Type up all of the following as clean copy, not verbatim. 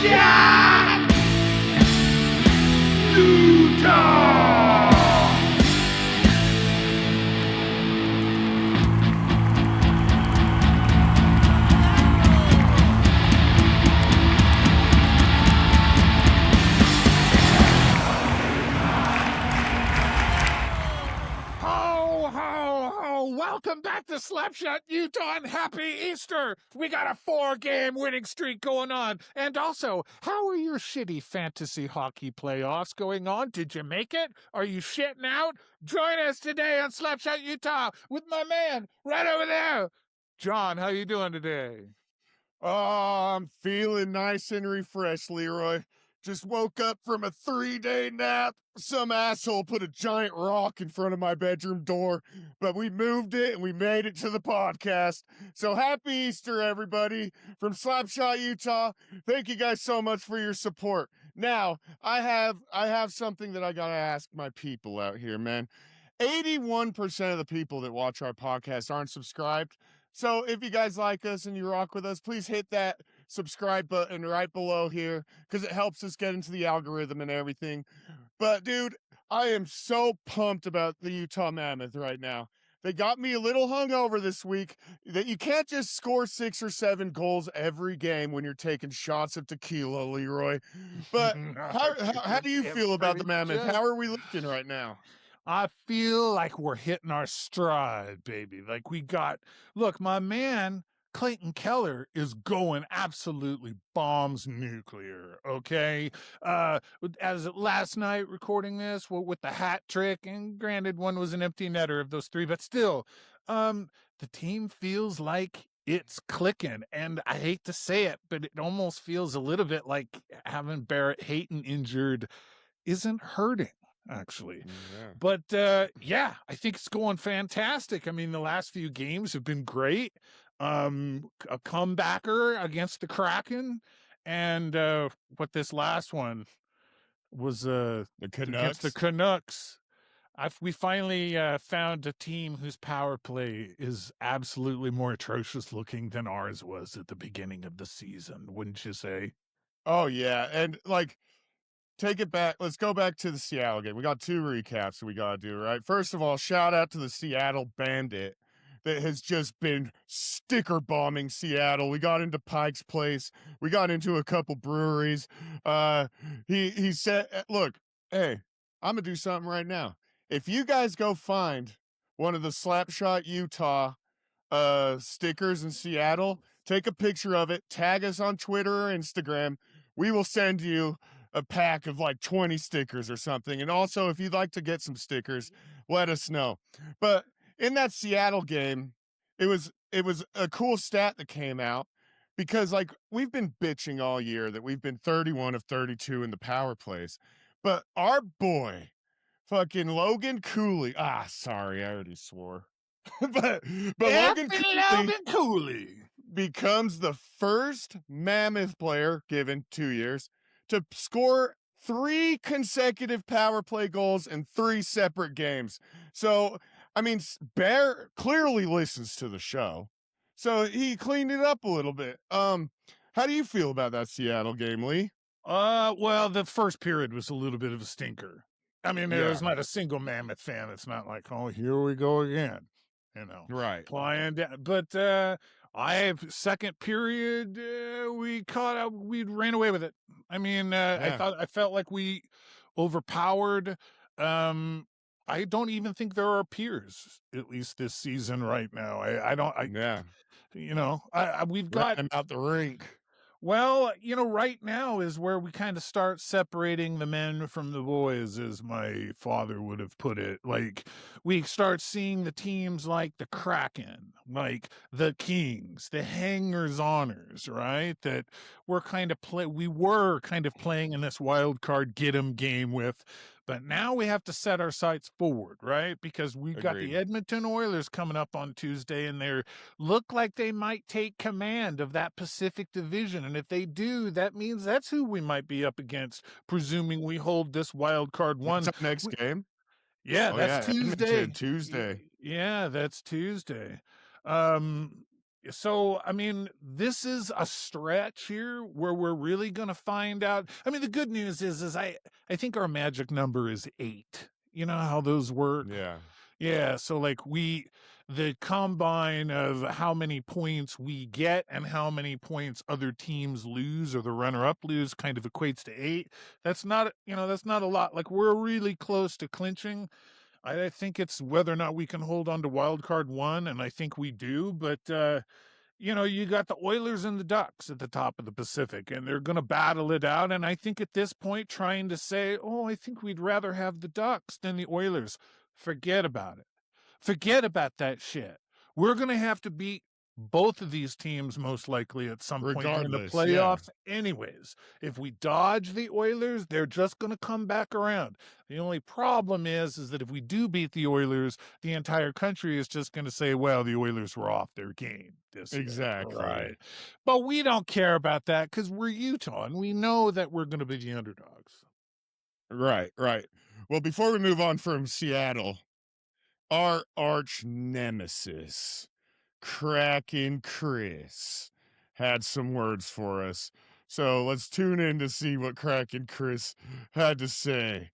Jahn! Utah! Ho, ho, ho! Welcome back to Slapshot, Utah, and happy Easter! We got a 4-game winning streak going on. And also, how are your shitty fantasy hockey playoffs going on? Did you make it? Are you shitting out? Join us today on Slapshot, Utah, with my man right over there. John, how you doing today? Oh, I'm feeling nice and refreshed, Leroy. Just woke up from a 3-day nap. Some asshole put a giant rock in front of my bedroom door, but we moved it and we made it to the podcast. So happy Easter, everybody, from Slapshot, Utah. Thank you guys so much for your support. Now, I have something that I gotta ask my people out here, man. 81% of the people that watch our podcast aren't subscribed. So if you guys like us and you rock with us, please hit that subscribe button right below here because it helps us get into the algorithm and everything. But dude, I am so pumped about the Utah Mammoth right now. They got me a little hungover this week that you can't just score 6 or 7 goals every game when you're taking shots of tequila, Leroy. But how do you feel about the Mammoth? How are we looking right now? I feel like we're hitting our stride, baby. Like look, my man, Clayton Keller is going absolutely bombs nuclear, okay? As of last night recording this with the hat trick, and granted one was an empty netter of those 3, but still, the team feels like it's clicking, and I hate to say it, but it almost feels a little bit like having Barrett Hayton injured isn't hurting, actually. Yeah. But yeah, I think it's going fantastic. I mean, the last few games have been great. A comebacker against the Kraken, and what this last one was The against the Canucks. We finally found a team whose power play is absolutely more atrocious looking than ours was at the beginning of the season, wouldn't you say? Oh yeah, and like take it back. Let's go back to the Seattle game. We got 2 recaps that we got to do, right? First of all, shout out to the Seattle Bandit that has just been sticker bombing Seattle. We got into Pike's Place. We got into a couple breweries. He said, look, hey, I'm going to do something right now. If you guys go find one of the Slapshot Utah stickers in Seattle, take a picture of it, tag us on Twitter or Instagram. We will send you a pack of like 20 stickers or something. And also, if you'd like to get some stickers, let us know. But in that Seattle game, it was a cool stat that came out because like we've been bitching all year that we've been 31 of 32 in the power plays. But our boy, fucking Logan Cooley. Sorry, I already swore. but Logan Cooley becomes the first Mammoth player, given 2 years, to score 3 consecutive power play goals in 3 separate games. So, I mean, Bear clearly listens to the show. So he cleaned it up a little bit. How do you feel about that Seattle game, Lee? Well, the first period was a little bit of a stinker. I mean, there's not a single Mammoth fan that's not like, oh, here we go again. You know, right? Playing down. But second period, we caught up. We ran away with it. I mean, I felt like we overpowered. I don't even think there are peers, at least this season right now. We've got them out the rink. Well, right now is where we kind of start separating the men from the boys, as my father would have put it. Like, we start seeing the teams like the Kraken, like the Kings, the Hangers-Oners, right? That we were kind of playing in this wild card get 'em game with. But now we have to set our sights forward, right? Because we've got the Edmonton Oilers coming up on Tuesday, and they look like they might take command of that Pacific Division. And if they do, that means that's who we might be up against, presuming we hold this wild card one. What's up next game? Yeah, that's Tuesday. Tuesday. Yeah, that's Tuesday. So, I mean, this is a stretch here where we're really going to find out. I mean, the good news is I think our magic number is 8. You know how those work? Yeah. Yeah, so like the combine of how many points we get and how many points other teams lose or the runner up lose kind of equates to 8. That's not, that's not a lot. Like we're really close to clinching. I think it's whether or not we can hold on to wild card 1, and I think we do, but you got the Oilers and the Ducks at the top of the Pacific, and they're going to battle it out. And I think at this point, trying to say, oh, I think we'd rather have the Ducks than the Oilers, forget about it. Forget about that shit. We're going to have to beat both of these teams most likely at some point during the Regardless, yeah. playoffs anyways. If we dodge the Oilers, they're just going to come back around. The only problem is that if we do beat the Oilers, the entire country is just going to say, well, the Oilers were off their game this year. Exactly. Right. But we don't care about that because we're Utah and we know that we're going to be the underdogs. Right, right. Well, before we move on from Seattle, our arch nemesis, Kraken Chris, had some words for us. So let's tune in to see what Kraken Chris had to say.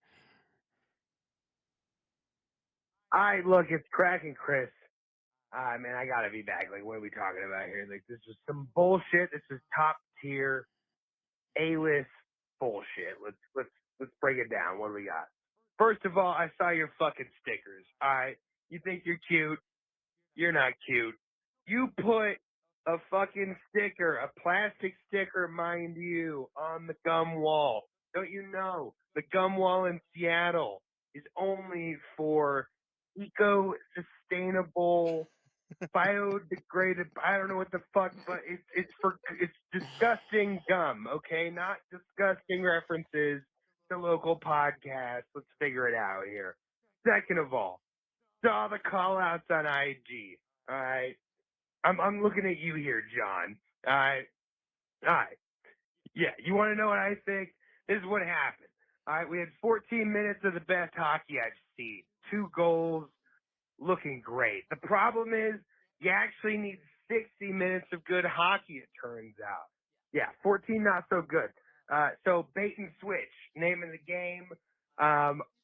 All right, look, it's Kraken Chris. Man, I gotta be back. Like, what are we talking about here? Like, this is some bullshit. This is top tier, A-list bullshit. Let's break it down. What do we got? First of all, I saw your fucking stickers. All right, you think you're cute? You're not cute. You put a fucking sticker, a plastic sticker, mind you, on the gum wall. Don't you know the gum wall in Seattle is only for eco-sustainable, biodegraded, I don't know what the fuck, but it's disgusting gum, okay? Not disgusting references to local podcasts. Let's figure it out here. Second of all, saw the call outs on IG. All right. I'm looking at you here, John. All right. All right. Yeah, you want to know what I think? This is what happened. All right, we had 14 minutes of the best hockey I've seen. 2 goals, looking great. The problem is you actually need 60 minutes of good hockey, it turns out. Yeah, 14 not so good. So bait and switch, name of the game.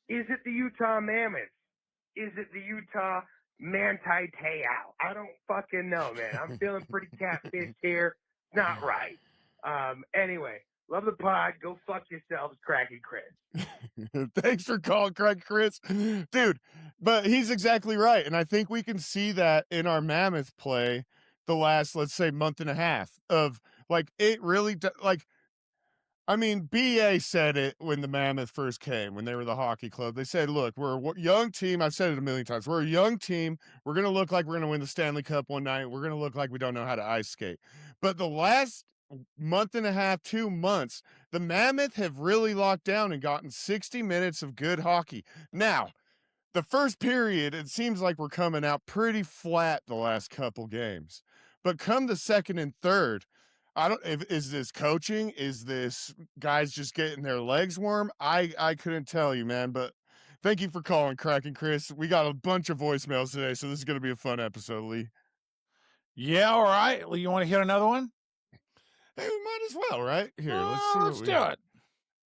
Is it the Utah Mammoth? Is it the Utah Manti Te'o? I don't fucking know, man. I'm feeling pretty catfish here. Not right. Anyway, love the pod. Go fuck yourselves, Kraken Chris. Thanks for calling, Craig Chris. Dude, but he's exactly right. And I think we can see that in our Mammoth play the last, let's say, month and a half of like, it really, like, I mean, BA said it when the Mammoth first came, when they were the hockey club. They said, look, we're a young team. I've said it a million times. We're a young team. We're going to look like we're going to win the Stanley Cup one night. We're going to look like we don't know how to ice skate. But the last month and a half, 2 months, the Mammoth have really locked down and gotten 60 minutes of good hockey. Now, the first period, it seems like we're coming out pretty flat the last couple games. But come the second and third, is this coaching? Is this guys just getting their legs warm? I couldn't tell you, man, but thank you for calling, Kraken Chris. We got a bunch of voicemails today, so this is going to be a fun episode, Lee. Yeah, all right. Well, you want to hear another one? Hey, we might as well, right? Here, Let's do it.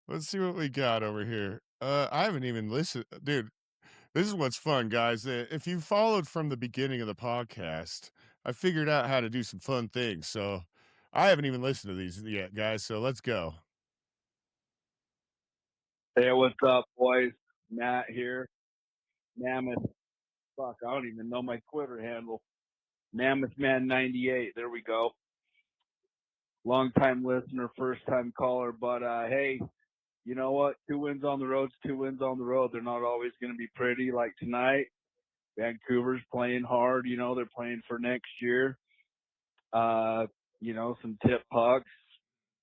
Let's see what we got over here. I haven't even listened, dude. This is what's fun, guys. If you followed from the beginning of the podcast, I figured out how to do some fun things. So I haven't even listened to these yet, guys. So let's go. Hey, what's up, boys? Matt here. Mammoth. Fuck, I don't even know my Twitter handle. Mammoth Man 98. There we go. Long time listener, first time caller. But hey, you know what? 2 wins on the road's 2 wins on the road. They're not always going to be pretty like tonight. Vancouver's playing hard. You know, they're playing for next year. You know, some tip pucks.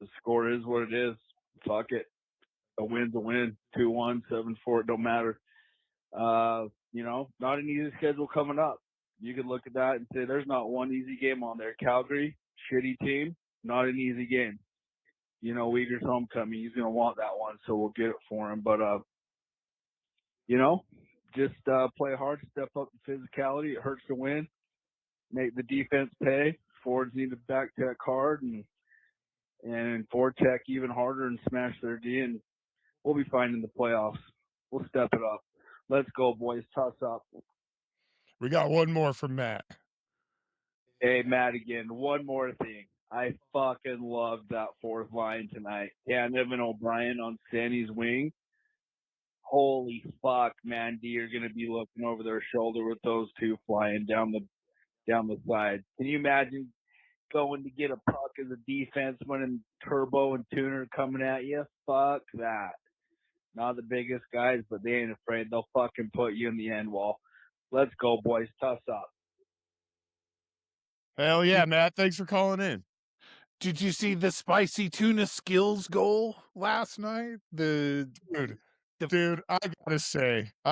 The score is what it is. Fuck it. A win's a win. 2-1, 7-4. It don't matter. You know, not an easy schedule coming up. You could look at that and say there's not one easy game on there. Calgary, shitty team, not an easy game. You know, Uyghur's homecoming. He's gonna want that one, so we'll get it for him. But you know, just play hard, step up the physicality. It hurts to win. Make the defense pay. Forwards need to back check hard and forecheck even harder and smash their D, and we'll be fine in the playoffs. We'll step it up. Let's go, boys. Toss up. We got one more from Matt. Hey, Matt, again, one more thing. I fucking loved that fourth line tonight. Tanev and O'Brien on Sandy's wing. Holy fuck, man. D are going to be looking over their shoulder with those two flying down the side. Can you imagine going to get a puck as a defenseman and Turbo and Tuner coming at you? Fuck that. Not the biggest guys, but they ain't afraid. They'll fucking put you in the end wall. Let's go, boys. Toss up. Hell yeah, Matt. Thanks for calling in. Did you see the spicy tuna skills goal last night? Dude, I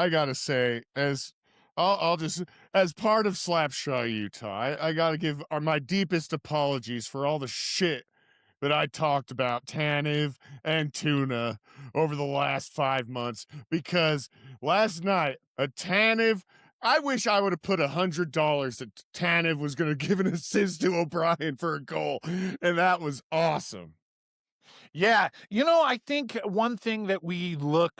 gotta say, as I'll just, as part of Slapshot Utah, I gotta give my deepest apologies for all the shit that I talked about Tanev and Tuna over the last 5 months, because last night a Tanev, I wish I would have put $100 that Tanev was going to give an assist to O'Brien for a goal, and that was awesome. Yeah, I think one thing that we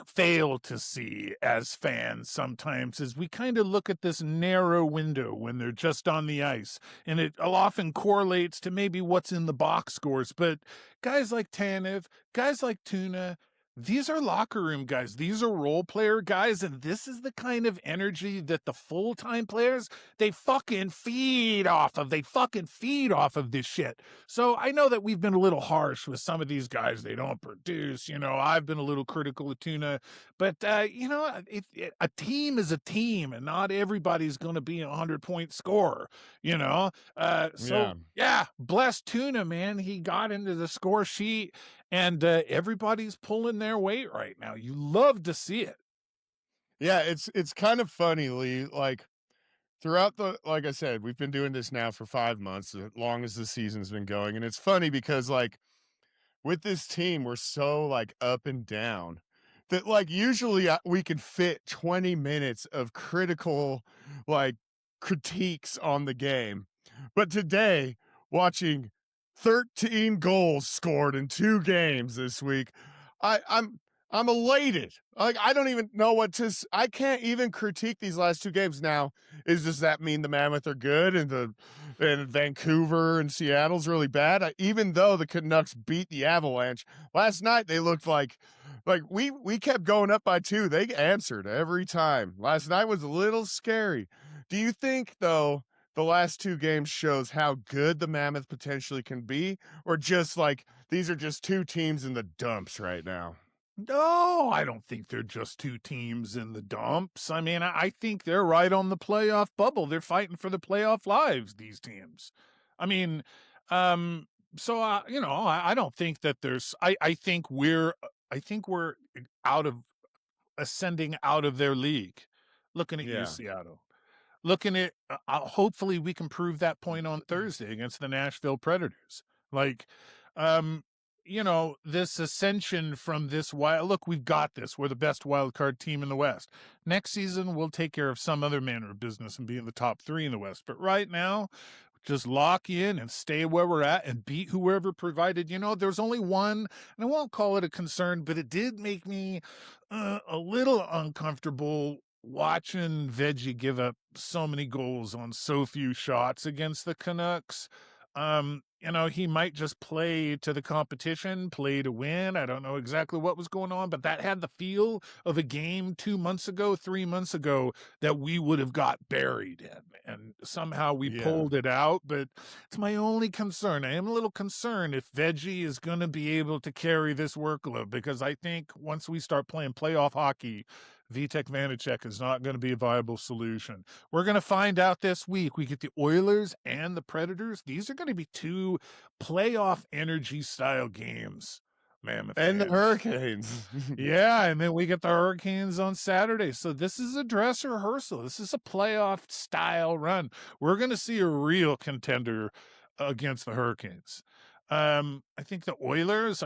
fail to see as fans sometimes is we kind of look at this narrow window when they're just on the ice, and it often correlates to maybe what's in the box scores. But guys like Tanev, guys like Tuna, these are locker room guys. These are role player guys, and this is the kind of energy that the full-time players, they fucking feed off of. They fucking feed off of this shit. So I know that we've been a little harsh with some of these guys. They don't produce. I've been a little critical of Tuna, but a team is a team, and not everybody's going to be a 100-point scorer. Yeah, bless Tuna, man. He got into the score sheet, and everybody's pulling their weight right now. You love to see it. Yeah, it's kind of funny, Lee. Like, throughout like I said, we've been doing this now for 5 months, as long as the season's been going. And it's funny because, like, with this team, we're so, like, up and down that, like, usually we can fit 20 minutes of critical, like, critiques on the game. But today, watching 13 goals scored in 2 games this week, I'm elated. Like, I don't even know I can't even critique these last 2 games now. Does that mean the Mammoth are good and Vancouver and Seattle's really bad? Even though the Canucks beat the Avalanche last night, they looked like we kept going up by 2. They answered every time. Last night was a little scary. Do you think, though, the last 2 games shows how good the Mammoth potentially can be, or just like these are just 2 teams in the dumps right now? No, I don't think they're just 2 teams in the dumps. I mean, I think they're right on the playoff bubble. They're fighting for the playoff lives, these teams. I mean, so I don't think that I think we're ascending out of their league. Looking at you, Seattle. Looking at, hopefully we can prove that point on Thursday against the Nashville Predators. Like, this ascension from this look, we've got this. We're the best wild card team in the West. Next season, we'll take care of some other manner of business and be in the top 3 in the West. But right now, just lock in and stay where we're at and beat whoever provided. There's only one, and I won't call it a concern, but it did make me a little uncomfortable watching Veggie give up so many goals on so few shots against the Canucks. He might just play to the competition, play to win. I don't know exactly what was going on, but that had the feel of a game 2 months ago, 3 months ago that we would have got buried in. And somehow we pulled it out, but it's my only concern. I am a little concerned if Veggie is going to be able to carry this workload, because I think once we start playing playoff hockey, Vitek Vanacek is not going to be a viable solution. We're going to find out this week. We get the Oilers and the Predators. These are going to be 2 playoff energy style games. Mammoth and fans. The Hurricanes. Yeah, and then we get the Hurricanes on Saturday. So this is a dress rehearsal. This is a playoff style run. We're going to see a real contender against the Hurricanes. I think the Oilers,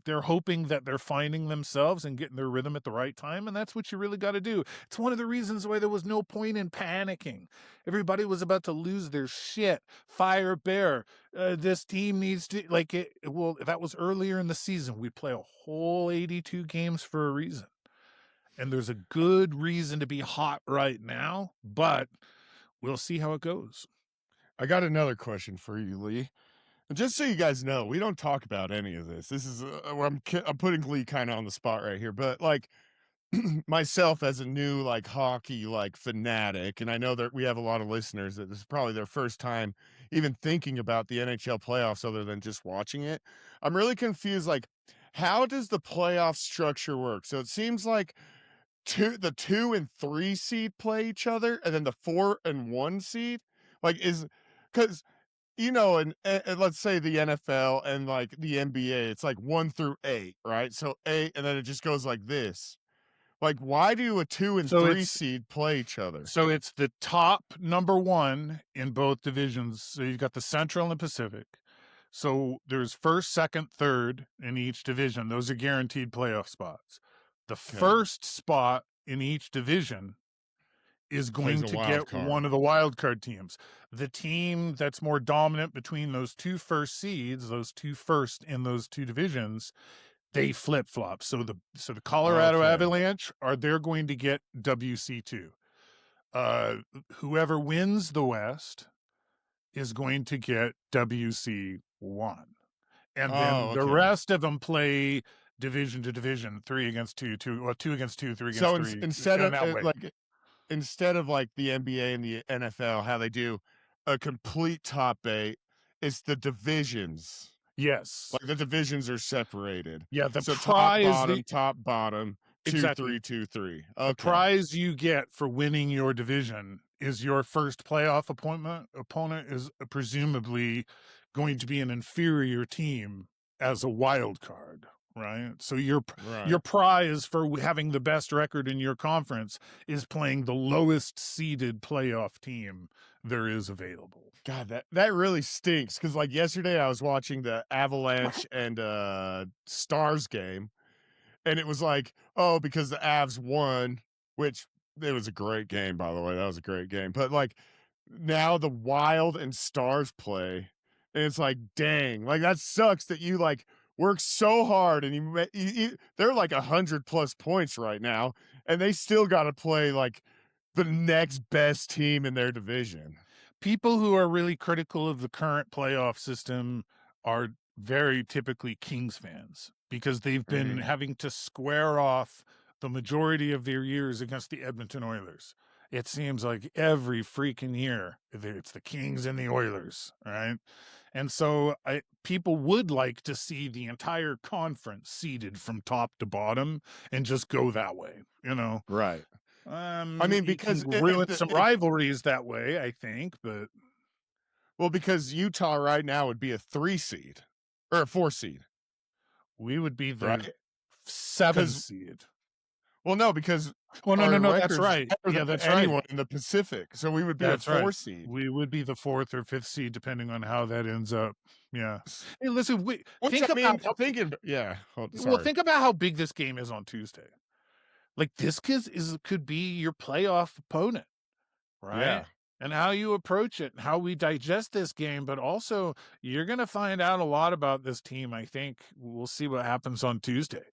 they're hoping that they're finding themselves and getting their rhythm at the right time, and that's what you really got to do. It's one of the reasons why there was no point in panicking. Everybody was about to lose their shit. Fire Bear. This team needs to well, that was earlier in the season. We play a whole 82 games for a reason. And there's a good reason to be hot right now, but we'll see how it goes. I got another question for you, Lee. And just so you guys know, we don't talk about any of this. This is where I'm putting Lee kind of on the spot right here. But like myself as a new like hockey like fanatic, and I know that we have a lot of listeners that this is probably their first time even thinking about the NHL playoffs other than just watching it. I'm really confused. Like, how does the playoff structure work? So it seems like the 2 and 3 seed play each other, and then the 4 and 1 seed like is because and let's say the NFL and like the NBA, it's like 1 through 8, right? So 8, and then it just goes like this. Like, why do a 2 and So 3 it's seed play each other? So it's the top number 1 in both divisions. So you've got the Central and the Pacific. So there's first, second, third in each division. Those are guaranteed playoff spots. The first spot in each division is Plays going a to wild get card. one of the wild card teams. The team that's more dominant between those two first seeds, those two first in those two divisions, they flip flop. So the Colorado Okay. Avalanche they're going to get WC2. Whoever wins the West is going to get WC1. And then the rest of them play division to division, 3 against 2, 2 against 2, 3 against 3. So instead and of that way. instead of like the NBA and the NFL, how they do a complete top 8, it's the divisions. Yes. Like the divisions are separated. Yeah, the so prize top bottom, 2 Exactly. 3 2 3. The Okay. prize you get for winning your division is your first playoff opponent is presumably going to be an inferior team as a wild card, right? So your prize for having the best record in your conference is playing the lowest seeded playoff team there is available. God, that really stinks because like yesterday I was watching the Avalanche and Stars game, and it was like, oh, because the Avs won, which it was a great game, by the way. That was a great game. But like now the Wild and Stars play, and it's like, dang, like that sucks that you like work so hard and they're like 100+ points right now, and they still got to play like the next best team in their division. People who are really critical of the current playoff system are very typically Kings fans because they've been having to square off the majority of their years against the Edmonton Oilers. It seems like every freaking year it's the Kings and the Oilers, right? And so people would like to see the entire conference seeded from top to bottom and just go that way, Right. I mean, because ruin some rivalries that way, I think, but because Utah right now would be a 3 seed or a 4 seed. We would be the 7 seed. Well, no, because no, that's right. Yeah, that's anyone in the Pacific, so we would be a 4 seed. We would be the 4th or 5th seed, depending on how that ends up. Yeah. Hey, listen, think about how big this game is on Tuesday. Like this could be your playoff opponent, right? Yeah. And how you approach it and how we digest this game, but also you're going to find out a lot about this team. I think we'll see what happens on Tuesday,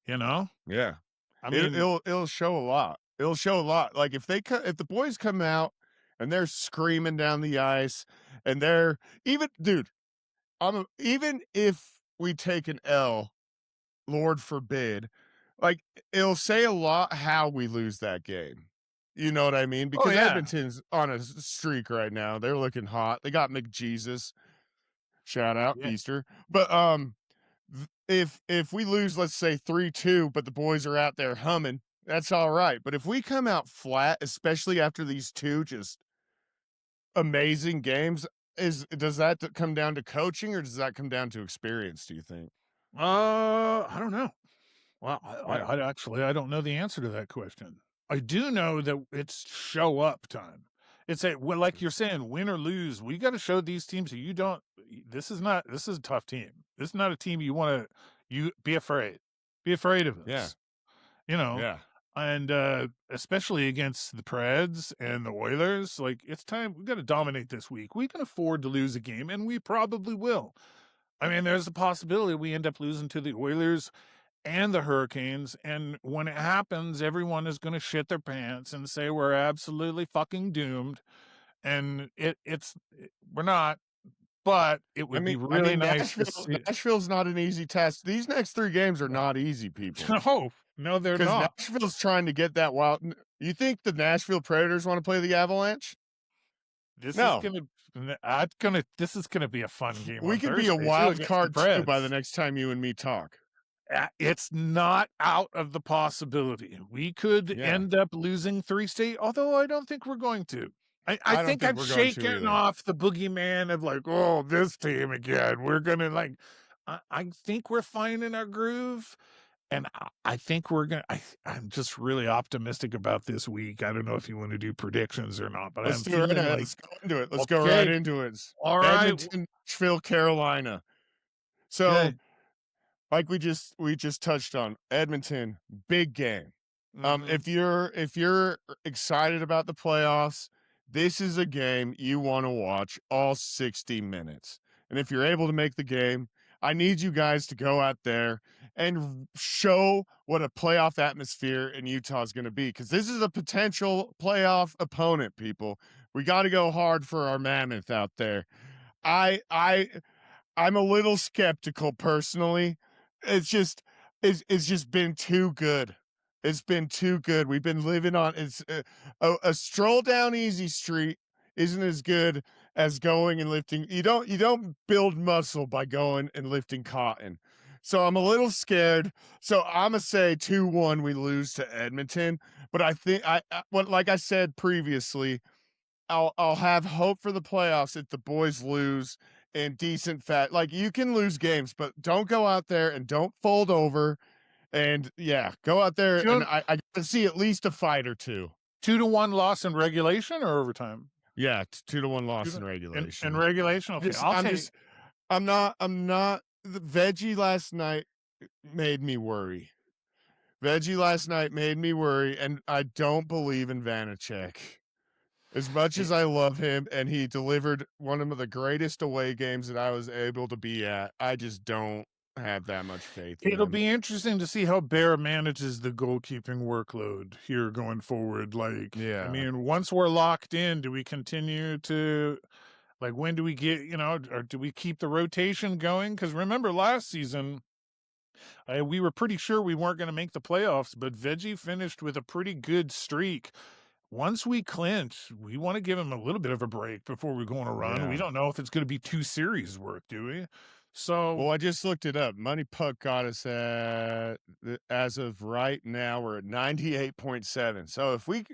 Yeah. I mean, it'll show a lot. It'll show a lot. Like if the boys come out and they're screaming down the ice and they're even if we take an L, Lord forbid, like it'll say a lot how we lose that game. You know what I mean? Because Edmonton's on a streak right now. They're looking hot. They got McJesus. Shout out Easter. But if we lose, let's say 3-2, but the boys are out there humming, that's all right. But if we come out flat, especially after these 2 just amazing games, does that come down to coaching or does that come down to experience, do you think? I don't know. Well, I don't know the answer to that question. I do know that it's show up time. It's like you're saying, win or lose, we got to show these teams that this is a tough team. This is not a team you want to be afraid. Be afraid of Yeah. us. You know, Yeah. and especially against the Preds and the Oilers, like it's time we got to dominate this week. We can afford to lose a game, and we probably will. I mean, there's a possibility we end up losing to the Oilers and the Hurricanes, and when it happens, everyone is going to shit their pants and say we're absolutely fucking doomed. And we're not, but it would be really nice to see. Nashville's not an easy test. These next 3 games are not easy, people. No, they're Because not. Nashville's trying to get that wild. You think the Nashville Predators want to play the Avalanche? This No. is gonna be a fun game. We on could be a Thursday, wild against card the too by Preds. the next time you and me talk. It's not out of the possibility. We could end up losing 3 straight, although I don't think we're going to. I think I'm shaking off the boogeyman of like, oh, this team again. We're gonna like. I think we're finding our groove, and I think we're gonna. I'm just really optimistic about this week. I don't know if you want to do predictions or not, but Let's go into it. Let's go right into it. All right, Edmonton, Nashville, Carolina. So, like we just touched on, Edmonton, big game. If you're excited about the playoffs, this is a game you want to watch all 60 minutes. And if you're able to make the game, I need you guys to go out there and show what a playoff atmosphere in Utah is going to be, because this is a potential playoff opponent, people. We got to go hard for our Mammoth out there. I'm a little skeptical personally. It's just been too good. It's been too good. We've been living on a stroll down easy street isn't as good as going and lifting. You don't build muscle by going and lifting cotton. So I'm a little scared. So I'm gonna say 2-1 we lose to Edmonton. But I think like I said previously, I'll have hope for the playoffs if the boys lose in decent like you can lose games, but don't go out there and don't fold over. And go out there and I gotta see at least a fight or two. 2-1 loss in regulation or overtime? Yeah, 2-1 loss in regulation. In regulation, okay. I'm not. The veggie last night made me worry. And I don't believe in Vanacek. As much as I love him, and he delivered one of the greatest away games that I was able to be at, I just don't have that much faith in It'll him. be interesting to see how Bear manages the goalkeeping workload here going forward. Like, I mean, once we're locked in, do we continue to, like, when do we get, or do we keep the rotation going? Because remember last season, we were pretty sure we weren't going to make the playoffs, but Veggie finished with a pretty good streak. Once we clinch, we want to give him a little bit of a break before we go on a run. Yeah. We don't know if it's going to be 2 series worth, do we? So, well, I just looked it up. Money Puck got us at, as of right now, we're at 98.7. So if we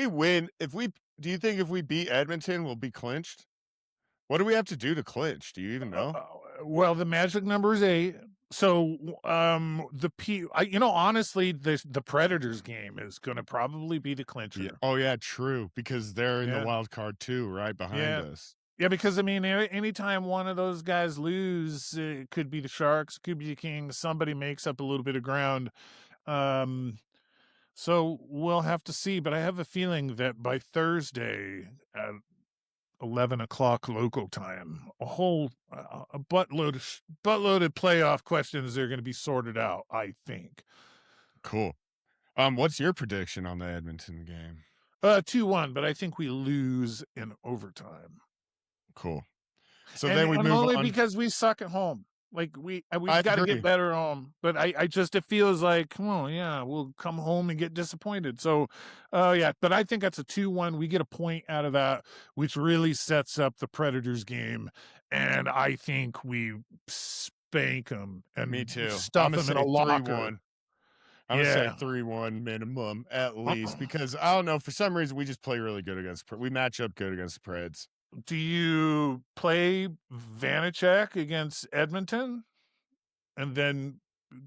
win, do you think if we beat Edmonton, we'll be clinched? What do we have to do to clinch? Do you even know? Well, the magic number is 8. So, honestly, the Predators game is going to probably be the clincher. Yeah. Oh yeah, true. Because they're in the wild card too, right behind us. Yeah, because I mean, anytime one of those guys lose, it could be the Sharks, could be the Kings. Somebody makes up a little bit of ground. So we'll have to see. But I have a feeling that by Thursday at 11 o'clock local time, a buttload of playoff questions are going to be sorted out, I think. Cool. What's your prediction on the Edmonton game? 2-1, but I think we lose in overtime. Cool. So then we move only on. Because we suck at home. Like we've got to get better at home. But it feels like, we'll come home and get disappointed. So, but I think that's a 2-1. We get a point out of that, which really sets up the Predators game. And I think we spank them and me too. Stuff them in a locker. 3-1. I'm going to say 3-1 minimum at least, because I don't know, for some reason we just play really good we match up good against the Preds. Do you play Vanacek against Edmonton and then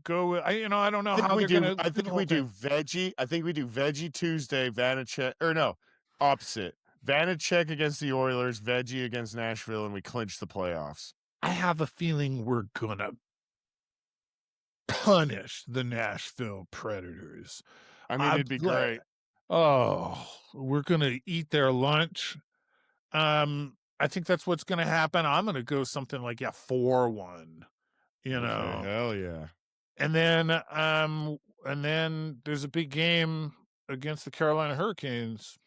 go? I don't know how they're going to. I think we do Veggie. I think we do Veggie Tuesday, Vanacek, or no, opposite. Vanacek against the Oilers, Veggie against Nashville, and we clinch the playoffs. I have a feeling we're gonna punish the Nashville Predators. I mean, it'd be great. Oh, we're gonna eat their lunch. I think that's what's gonna happen. I'm gonna go something like 4-1. You Okay, know, hell yeah. and then there's a big game against the Carolina Hurricanes.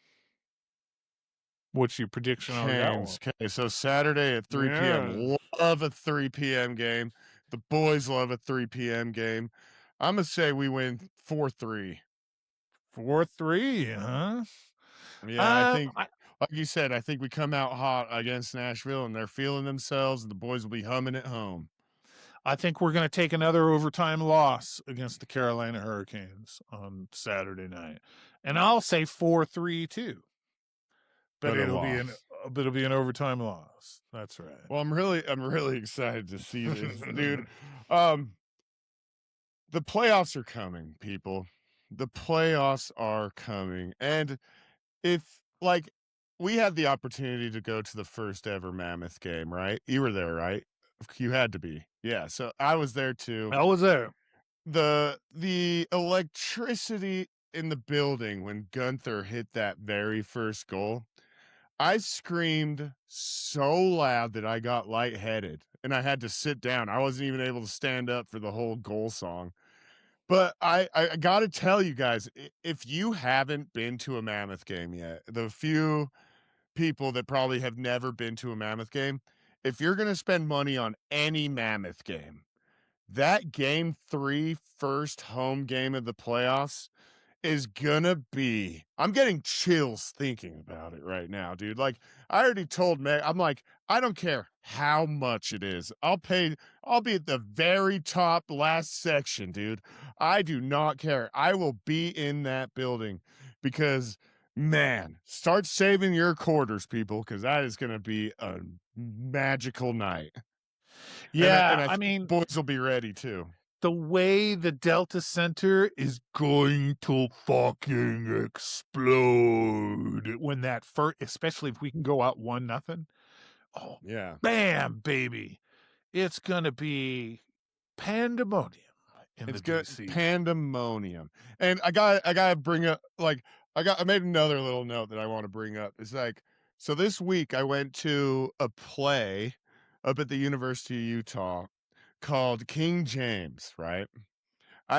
What's your prediction on that one? Okay, so Saturday at 3 p.m. Love a 3 p.m. game. The boys love a 3 p.m. game. I'm going to say we win 4-3. 4-3, huh? Yeah, I think, like you said, I think we come out hot against Nashville and they're feeling themselves and the boys will be humming at home. I think we're going to take another overtime loss against the Carolina Hurricanes on Saturday night. And I'll say 4-3 too. But it'll be an overtime loss. That's right. Well, I'm really excited to see this, dude. The playoffs are coming, people. The playoffs are coming. And if like we had the opportunity to go to the first ever Mammoth game, right? You were there, right? You had to be. Yeah, so I was there too. I was there. The electricity in the building when Gunther hit that very first goal, I screamed so loud that I got lightheaded and I had to sit down. I wasn't even able to stand up for the whole goal song. But I got to tell you guys, if you haven't been to a Mammoth game yet, the few people that probably have never been to a Mammoth game, if you're going to spend money on any Mammoth game, that game 3 first home game of the playoffs is gonna be, I'm getting chills thinking about it right now, dude. Like I already told Meg, I'm like, I don't care how much it is. I'll be at the very top last section, dude. I do not care. I will be in that building because man, start saving your quarters, people, because that is gonna be a magical night. Yeah, and I I mean, boys will be ready too. The way the Delta Center is going to fucking explode when that first, especially if we can go out 1-0. Oh, yeah, bam, baby. It's gonna be pandemonium in it's the good DC. pandemonium. And I gotta bring up, like, I made another little note that I want to bring up. It's like, so this week I went to a play up at the University of Utah called King James, right?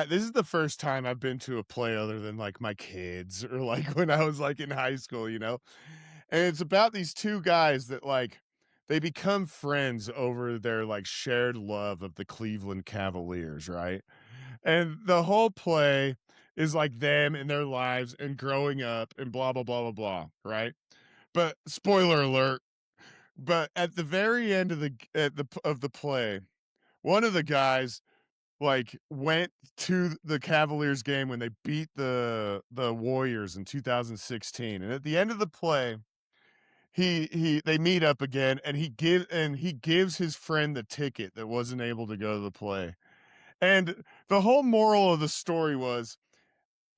This is the first time I've been to a play other than like my kids or like when I was like in high school, you know? And it's about these two guys that like they become friends over their like shared love of the Cleveland Cavaliers, right? And the whole play is like them and their lives and growing up and blah blah blah blah blah, right? But spoiler alert, but at the very end of the play, one of the guys like went to the Cavaliers game when they beat the Warriors in 2016, and at the end of the play, they meet up again, and he gives his friend the ticket that wasn't able to go to the play. And the whole moral of the story was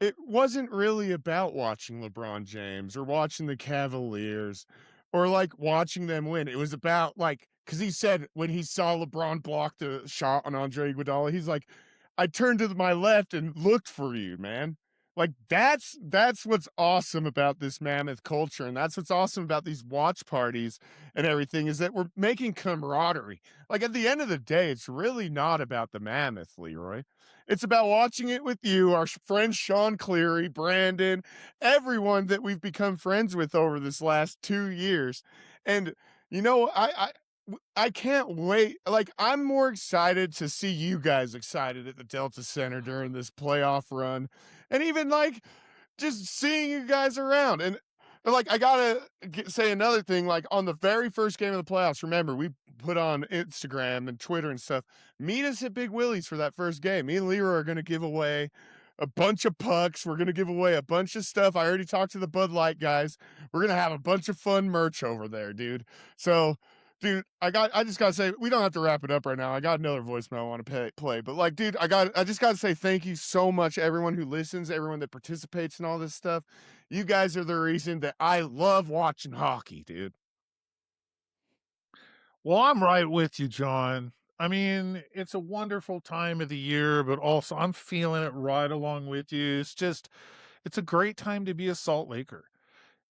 it wasn't really about watching LeBron James or watching the Cavaliers or like watching them win. It was about like, because he said when he saw LeBron block the shot on Andre Iguodala, he's like, I turned to my left and looked for you, man. Like that's what's awesome about this Mammoth culture, and that's what's awesome about these watch parties and everything is that we're making camaraderie. Like at the end of the day, it's really not about the Mammoth, Leroy. It's about watching it with you, our friend Sean Cleary, Brandon, everyone that we've become friends with over this last 2 years. And you know, I can't wait. Like, I'm more excited to see you guys excited at the Delta Center during this playoff run. And even like just seeing you guys around. And like, I gotta say another thing. Like, on the very first game of the playoffs, remember, we put on Instagram and Twitter and stuff. Meet us at Big Willie's for that first game. Me and Leroy are gonna give away a bunch of pucks. We're gonna give away a bunch of stuff. I already talked to the Bud Light guys. We're gonna have a bunch of fun merch over there, dude. So Dude, I just gotta say, we don't have to wrap it up right now. I got another voicemail I want to play, but like, dude, I just gotta say thank you so much, everyone who listens, everyone that participates in all this stuff. You guys are the reason that I love watching hockey, dude. Well, I'm right with you, John. I mean, it's a wonderful time of the year, but also I'm feeling it right along with you. It's a great time to be a Salt Laker.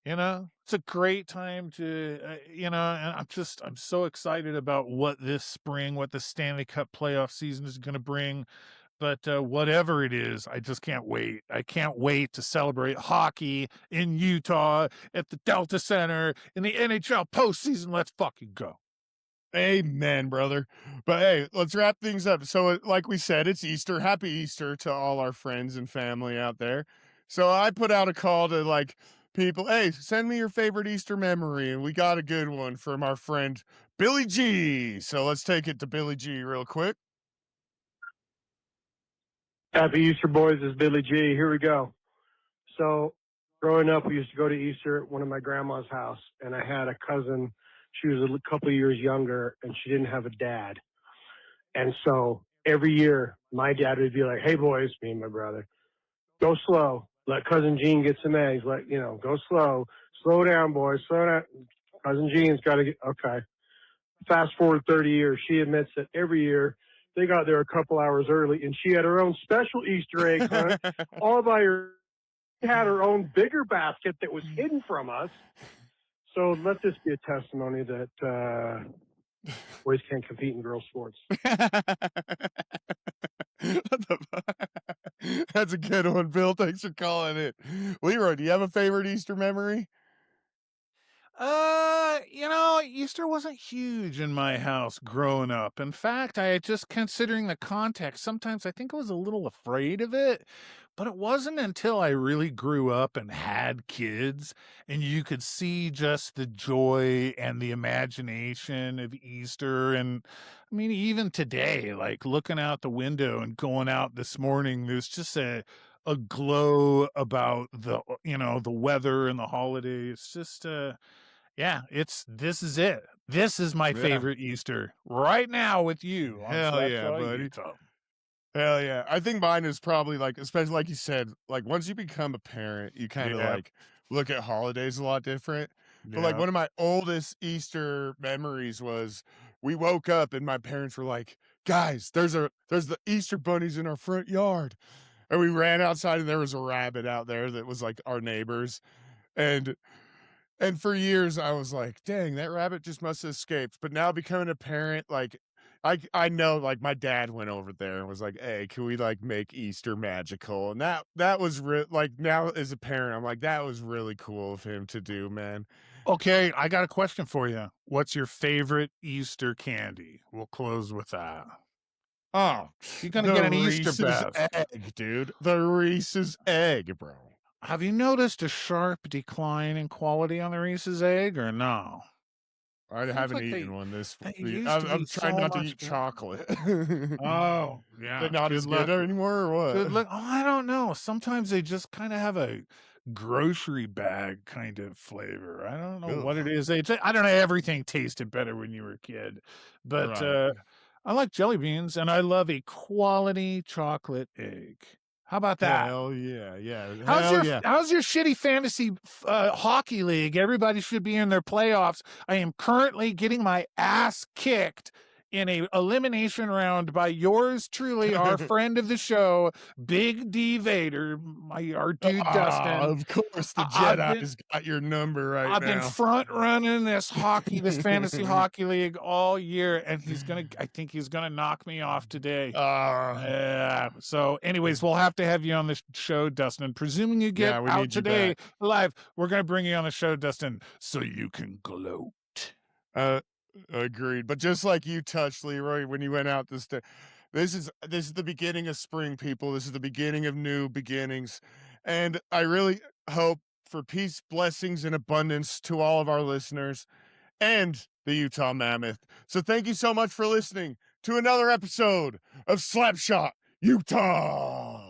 It's a great time to, and I'm so excited about what this spring, what the Stanley Cup playoff season is going to bring. But whatever it is, I just can't wait. I can't wait to celebrate hockey in Utah at the Delta Center in the NHL postseason. Let's fucking go. Amen, brother. But hey, let's wrap things up. So, like we said, it's Easter. Happy Easter to all our friends and family out there. So I put out a call to like people, hey, send me your favorite Easter memory. And we got a good one from our friend Billy G. So let's take it to Billy G real quick. Happy Easter, boys. This is Billy G. Here we go. So, growing up, we used to go to Easter at one of my grandma's house, and I had a cousin. She was a couple of years younger, and she didn't have a dad. And so, every year, my dad would be like, hey, boys, me and my brother, go slow. Let Cousin Gene get some eggs. Go slow. Slow down, boys. Slow down. Cousin Gene's got to get, okay. Fast forward 30 years, she admits that every year they got there a couple hours early, and she had her own special Easter egg hunt all by her. She had her own bigger basket that was hidden from us. So let this be a testimony that boys can't compete in girls' sports. That's a good one, Bill. Thanks for calling it. Leroy, do you have a favorite Easter memory? Easter wasn't huge in my house growing up. In fact, just considering the context, sometimes I think I was a little afraid of it, but it wasn't until I really grew up and had kids and you could see just the joy and the imagination of Easter. And I mean, even today, like looking out the window and going out this morning, there's just a glow about the weather and the holidays. It's just, this is it. This is my favorite Easter right now with you on Hell yeah, Slapshot buddy. Utah. Hell yeah. I think mine is probably like, especially like you said, like once you become a parent, you kind of like look at holidays a lot different. But like one of my oldest Easter memories was we woke up and my parents were like, guys, there's the Easter bunnies in our front yard. And we ran outside and there was a rabbit out there that was like our neighbors. And for years I was like, dang, that rabbit just must have escaped. But now becoming a parent, like I know like my dad went over there and was like, hey, can we like make Easter magical? And that was like now as a parent, I'm like, that was really cool of him to do, man. Okay, I got a question for you. What's your favorite Easter candy? We'll close with that. Oh, you're gonna get an Easter Reese's egg, dude. The Reese's egg, bro. Have you noticed a sharp decline in quality on the Reese's egg or no? I haven't eaten one this week. I'm trying not to eat chocolate. Oh, yeah. They're not as good anymore or what? Good luck. Oh, I don't know. Sometimes they just kind of have a grocery bag kind of flavor. I don't know what it is. I don't know. Everything tasted better when you were a kid. But I like jelly beans, and I love a quality chocolate egg. How about that? Hell yeah, yeah. How's your shitty fantasy hockey league? Everybody should be in their playoffs. I am currently getting my ass kicked in a elimination round by yours truly, our friend of the show, Big D Vader, our dude Dustin. Of course, the Jedi's got your number right now. I've been front running this fantasy hockey league all year, and I think he's gonna knock me off today. So anyways, we'll have to have you on the show, Dustin. Presuming you get out today live, we're gonna bring you on the show, Dustin, so you can gloat. Agreed. But just like you touched, Leroy, when you went out this day, this is the beginning of spring, people. This is the beginning of new beginnings. And I really hope for peace, blessings, and abundance to all of our listeners and the Utah Mammoth. So thank you so much for listening to another episode of Slapshot Utah.